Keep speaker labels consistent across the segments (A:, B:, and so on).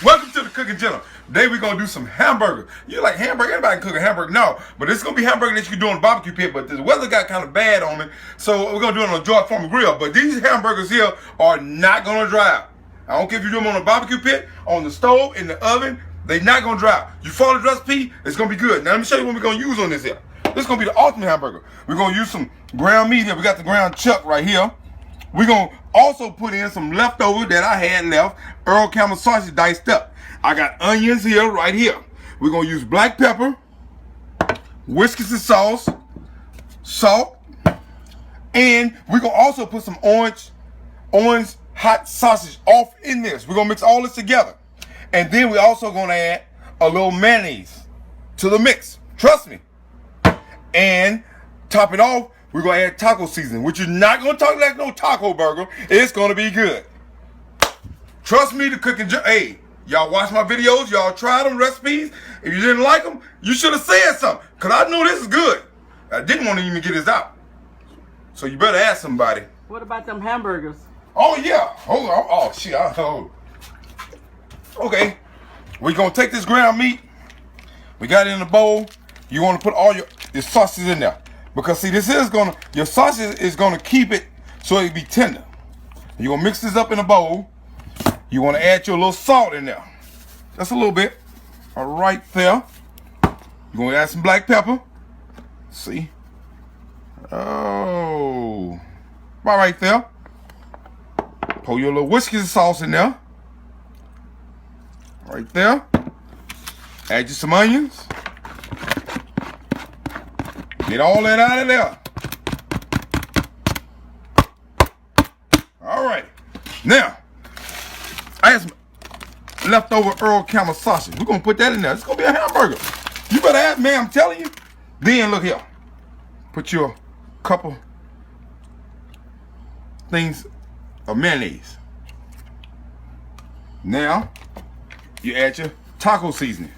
A: Welcome to the Cooking Channel. Today we're gonna do some hamburgers. You like hamburger? Anybody can cook a hamburger? No, but it's gonna be hamburger that you can do on the barbecue pit. But the weather got kind of bad on it, so we're gonna do it on a George Foreman grill. But these hamburgers here are not gonna dry out. I don't care if you do them on a barbecue pit, on the stove, in the oven. They're not gonna dry out. You follow the recipe, it's gonna be good. Now let me show you what we're gonna use on this here. This is gonna be the ultimate hamburger. We're gonna use some ground meat here. We got the ground chuck right here. We're gonna also put in some leftover that I had left, Earl Camel sausage diced up. I got onions here, right here. We're gonna use black pepper, Worcestershire sauce, salt, and we're gonna also put some orange hot sausage off in this. We're gonna mix all this together. And then we're also gonna add a little mayonnaise to the mix. Trust me. And top it off, we're gonna add taco seasoning, which you're not gonna talk like no taco burger. It's gonna be good. Trust me, the cooking. Hey, y'all watch my videos, y'all try them recipes. If you didn't like them, you should have said something, cause I know this is good. I didn't want to even get this out, so you better ask somebody.
B: What about them hamburgers?
A: Oh yeah, hold on. Oh shit, okay. We're gonna take this ground meat. We got it in a bowl. You want to put all your sausages in there, because see, your sausage is gonna keep it so it be tender. You're gonna mix this up in a bowl. You want to add your little salt in there, just a little bit. All right there. You're gonna add some black pepper. See? Oh, right there. Pour your little Worcestershire sauce in there. Right there. Add you some onions. Get all that out of there. All right. Now, I have some leftover Earl Camel sausage. We're gonna put that in there. It's gonna be a hamburger. You better ask, man, I'm telling you. Then look here. Put your couple things of mayonnaise. Now, you add your taco seasoning.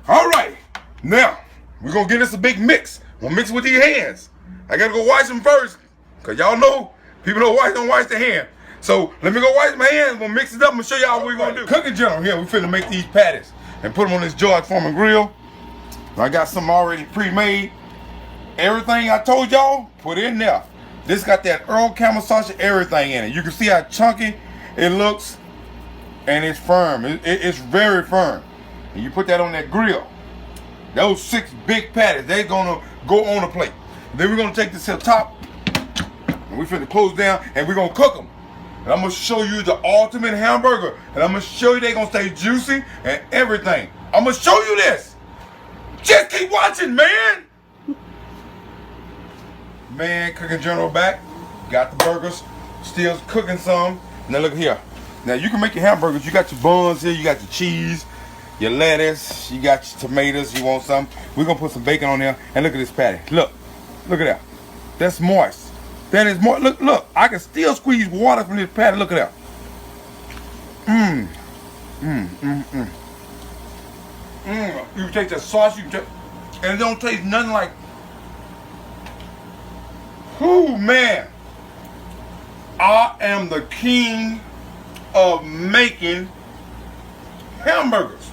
A: All right. Now, we're gonna get this a big mix. We'll mix it with these hands. I gotta go wash them first, because y'all know people don't wash their hands. So let me go wash my hands. We'll mix it up and show y'all what we're gonna do. Cooking General here. We're finna make these patties and put them on this George Foreman grill. I got some already pre-made. Everything I told y'all, put in there. This got that Earl Camel sausage, everything in it. You can see how chunky it looks, and it's firm. It's very firm. And you put that on that grill. Those 6 big patties, they're gonna go on a plate. Then we're gonna take this to the top, and we're finna close down, and we're gonna cook them. And I'm gonna show you the ultimate hamburger, and I'm gonna show you they're gonna stay juicy and everything. I'm gonna show you this. Just keep watching, man. Man, Cooking General back. Got the burgers, still cooking some. Now look here. Now you can make your hamburgers. You got your buns here, you got your cheese, your lettuce, you got your tomatoes, you want some. We're gonna put some bacon on there, and look at this patty. Look at that. That's moist. That is moist. Look, I can still squeeze water from this patty. Look at that. You take the sauce, and it don't taste nothing like. Whoo, man. I am the king of making hamburgers.